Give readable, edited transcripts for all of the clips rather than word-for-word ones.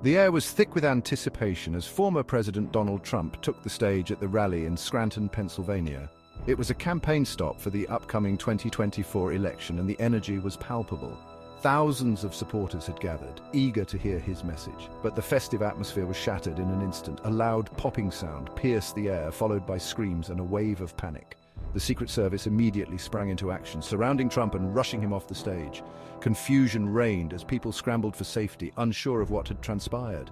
The air was thick with anticipation as former President Donald Trump took the stage at the rally in Scranton, Pennsylvania. It was a campaign stop for the upcoming 2024 election, and the energy was palpable. Thousands of supporters had gathered, eager to hear his message. But the festive atmosphere was shattered in an instant. A loud popping sound pierced the air, followed by screams and a wave of panic. The Secret Service immediately sprang into action, surrounding Trump and rushing him off the stage. Confusion reigned as people scrambled for safety, unsure of what had transpired.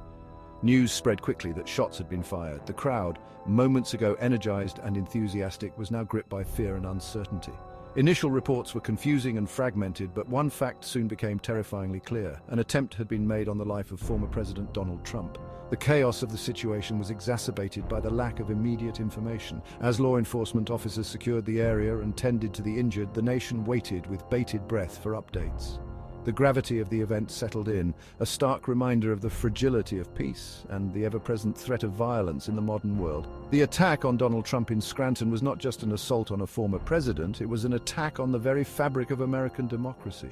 News spread quickly that shots had been fired. The crowd, moments ago energized and enthusiastic, was now gripped by fear and uncertainty. Initial reports were confusing and fragmented, but one fact soon became terrifyingly clear. An attempt had been made on the life of former President Donald Trump. The chaos of the situation was exacerbated by the lack of immediate information. As law enforcement officers secured the area and tended to the injured, the nation waited with bated breath for updates. The gravity of the event settled in, a stark reminder of the fragility of peace and the ever-present threat of violence in the modern world. The attack on Donald Trump in Scranton was not just an assault on a former president, it was an attack on the very fabric of American democracy.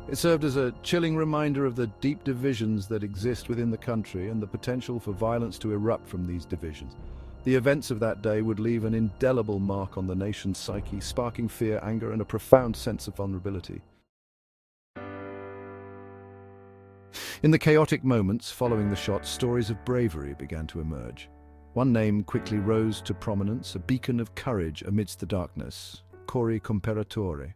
It served as a chilling reminder of the deep divisions that exist within the country and the potential for violence to erupt from these divisions. The events of that day would leave an indelible mark on the nation's psyche, sparking fear, anger, and a profound sense of vulnerability. In the chaotic moments following the shots, stories of bravery began to emerge. One name quickly rose to prominence, a beacon of courage amidst the darkness: Corey Comperatore.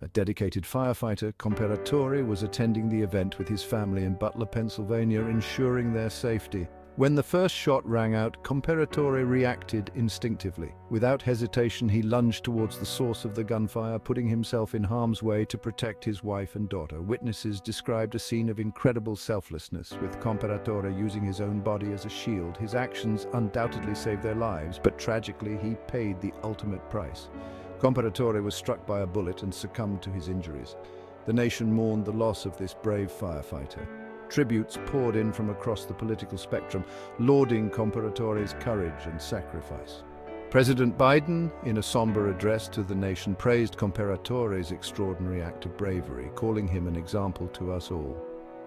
A dedicated firefighter, Comperatore was attending the event with his family in Butler, Pennsylvania, ensuring their safety. When the first shot rang out, Comperatore reacted instinctively. Without hesitation, he lunged towards the source of the gunfire, putting himself in harm's way to protect his wife and daughter. Witnesses described a scene of incredible selflessness, with Comperatore using his own body as a shield. His actions undoubtedly saved their lives, but tragically, he paid the ultimate price. Comperatore was struck by a bullet and succumbed to his injuries. The nation mourned the loss of this brave firefighter. Tributes poured in from across the political spectrum, lauding Comperatore's courage and sacrifice. President Biden, in a somber address to the nation, praised Comperatore's extraordinary act of bravery, calling him an example to us all.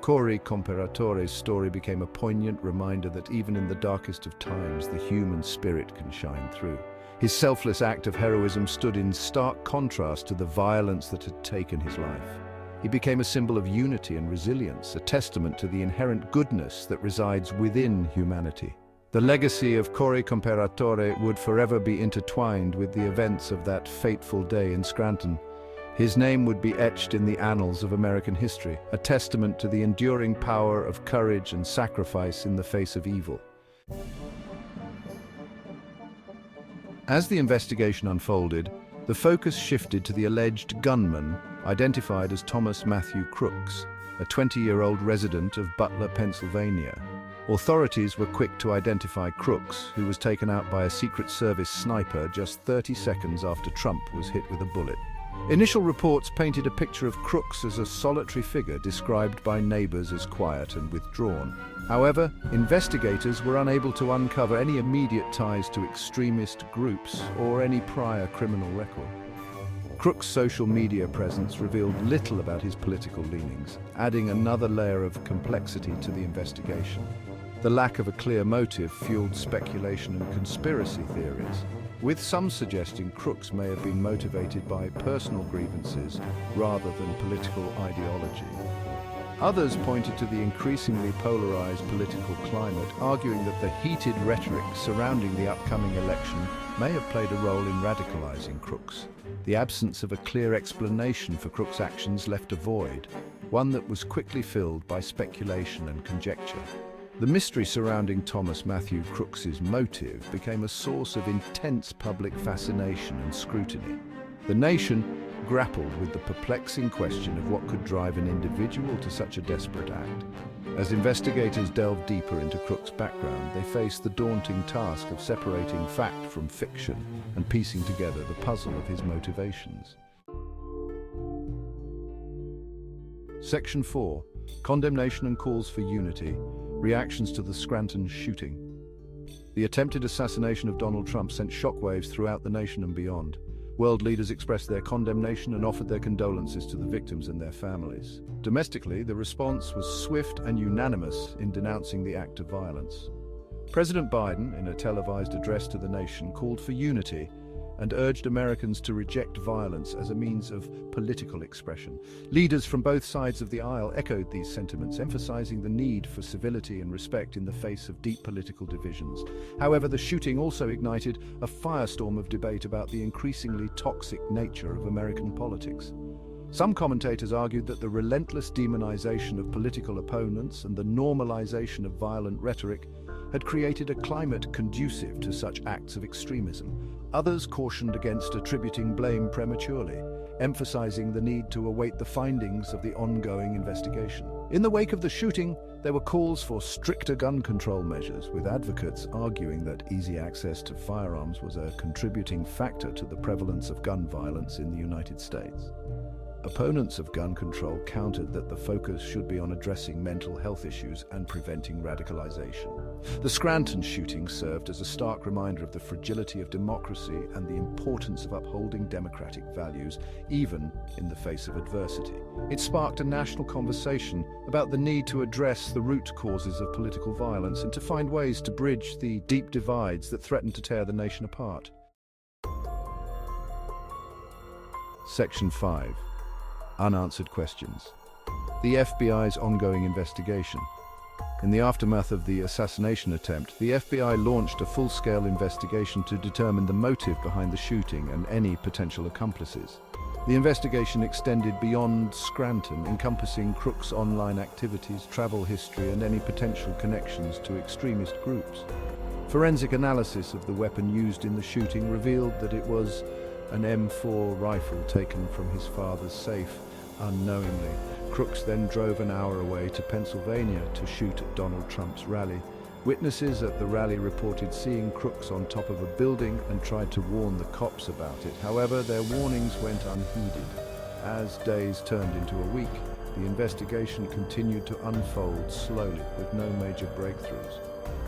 Corey Comperatore's story became a poignant reminder that even in the darkest of times, the human spirit can shine through. His selfless act of heroism stood in stark contrast to the violence that had taken his life. He became a symbol of unity and resilience, a testament to the inherent goodness that resides within humanity. The legacy of Corey Comperatore would forever be intertwined with the events of that fateful day in Scranton. His name would be etched in the annals of American history, a testament to the enduring power of courage and sacrifice in the face of evil. As the investigation unfolded, the focus shifted to the alleged gunman, identified as Thomas Matthew Crooks, a 20-year-old resident of Butler, Pennsylvania. Authorities were quick to identify Crooks, who was taken out by a Secret Service sniper just 30 seconds after Trump was hit with a bullet. Initial reports painted a picture of Crooks as a solitary figure described by neighbors as quiet and withdrawn. However, investigators were unable to uncover any immediate ties to extremist groups or any prior criminal record. Crooks' social media presence revealed little about his political leanings, adding another layer of complexity to the investigation. The lack of a clear motive fueled speculation and conspiracy theories, with some suggesting Crooks may have been motivated by personal grievances rather than political ideology. Others pointed to the increasingly polarized political climate, arguing that the heated rhetoric surrounding the upcoming election may have played a role in radicalizing Crooks. The absence of a clear explanation for Crooks' actions left a void, one that was quickly filled by speculation and conjecture. The mystery surrounding Thomas Matthew Crooks' motive became a source of intense public fascination and scrutiny. The nation grappled with the perplexing question of what could drive an individual to such a desperate act. As investigators delved deeper into Crooks' background, they faced the daunting task of separating fact from fiction and piecing together the puzzle of his motivations. Section 4. Condemnation and calls for unity. Reactions to the Scranton shooting. The attempted assassination of Donald Trump sent shockwaves throughout the nation and beyond. World leaders expressed their condemnation and offered their condolences to the victims and their families. Domestically, the response was swift and unanimous in denouncing the act of violence. President Biden, in a televised address to the nation, called for unity and urged Americans to reject violence as a means of political expression. Leaders from both sides of the aisle echoed these sentiments, emphasizing the need for civility and respect in the face of deep political divisions. However, the shooting also ignited a firestorm of debate about the increasingly toxic nature of American politics. Some commentators argued that the relentless demonization of political opponents and the normalization of violent rhetoric had created a climate conducive to such acts of extremism. Others cautioned against attributing blame prematurely, emphasizing the need to await the findings of the ongoing investigation. In the wake of the shooting, there were calls for stricter gun control measures, with advocates arguing that easy access to firearms was a contributing factor to the prevalence of gun violence in the United States. Opponents of gun control countered that the focus should be on addressing mental health issues and preventing radicalization. The Scranton shooting served as a stark reminder of the fragility of democracy and the importance of upholding democratic values, even in the face of adversity. It sparked a national conversation about the need to address the root causes of political violence and to find ways to bridge the deep divides that threaten to tear the nation apart. Section 5. Unanswered questions. The FBI's ongoing investigation. In the aftermath of the assassination attempt, the FBI launched a full-scale investigation to determine the motive behind the shooting and any potential accomplices. The investigation extended beyond Scranton, encompassing Crook's online activities, travel history, and any potential connections to extremist groups. Forensic analysis of the weapon used in the shooting revealed that it was an M4 rifle taken from his father's safe unknowingly. Crooks then drove an hour away to Pennsylvania to shoot at Donald Trump's rally. Witnesses at the rally reported seeing Crooks on top of a building and tried to warn the cops about it. However, their warnings went unheeded. As days turned into a week, the investigation continued to unfold slowly, with no major breakthroughs.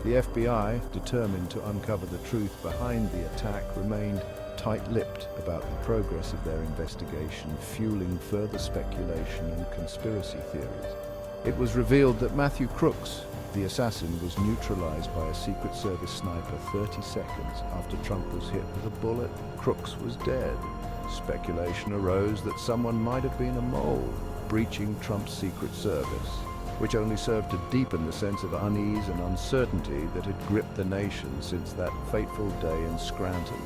The FBI, determined to uncover the truth behind the attack, remained tight-lipped about the progress of their investigation, fueling further speculation and conspiracy theories. It was revealed that Matthew Crooks, the assassin, was neutralized by a Secret Service sniper 30 seconds after Trump was hit with a bullet. Crooks was dead. Speculation arose that someone might have been a mole, breaching Trump's Secret Service, which only served to deepen the sense of unease and uncertainty that had gripped the nation since that fateful day in Scranton.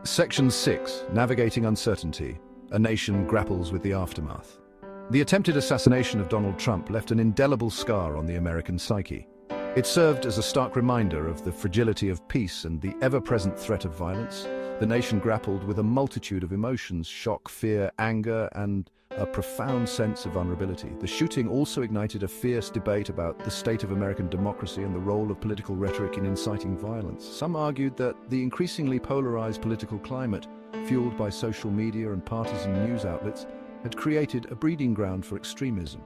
Section 6. Navigating Uncertainty. A nation grapples with the aftermath. The attempted assassination of Donald Trump left an indelible scar on the American psyche. It served as a stark reminder of the fragility of peace and the ever-present threat of violence. The nation grappled with a multitude of emotions: shock, fear, anger, and a profound sense of vulnerability. The shooting also ignited a fierce debate about the state of American democracy and the role of political rhetoric in inciting violence. Some argued that the increasingly polarized political climate, fueled by social media and partisan news outlets, had created a breeding ground for extremism.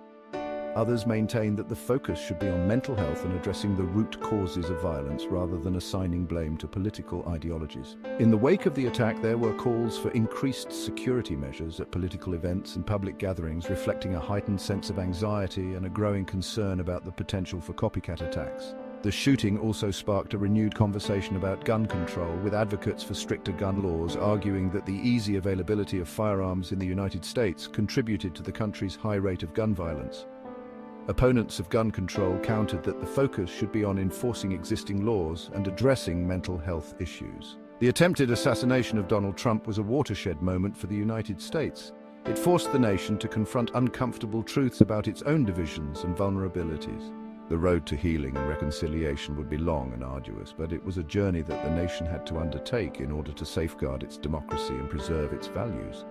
Others maintained that the focus should be on mental health and addressing the root causes of violence rather than assigning blame to political ideologies. In the wake of the attack, there were calls for increased security measures at political events and public gatherings, reflecting a heightened sense of anxiety and a growing concern about the potential for copycat attacks. The shooting also sparked a renewed conversation about gun control, with advocates for stricter gun laws arguing that the easy availability of firearms in the United States contributed to the country's high rate of gun violence. Opponents of gun control countered that the focus should be on enforcing existing laws and addressing mental health issues. The attempted assassination of Donald Trump was a watershed moment for the United States. It forced the nation to confront uncomfortable truths about its own divisions and vulnerabilities. The road to healing and reconciliation would be long and arduous, but it was a journey that the nation had to undertake in order to safeguard its democracy and preserve its values.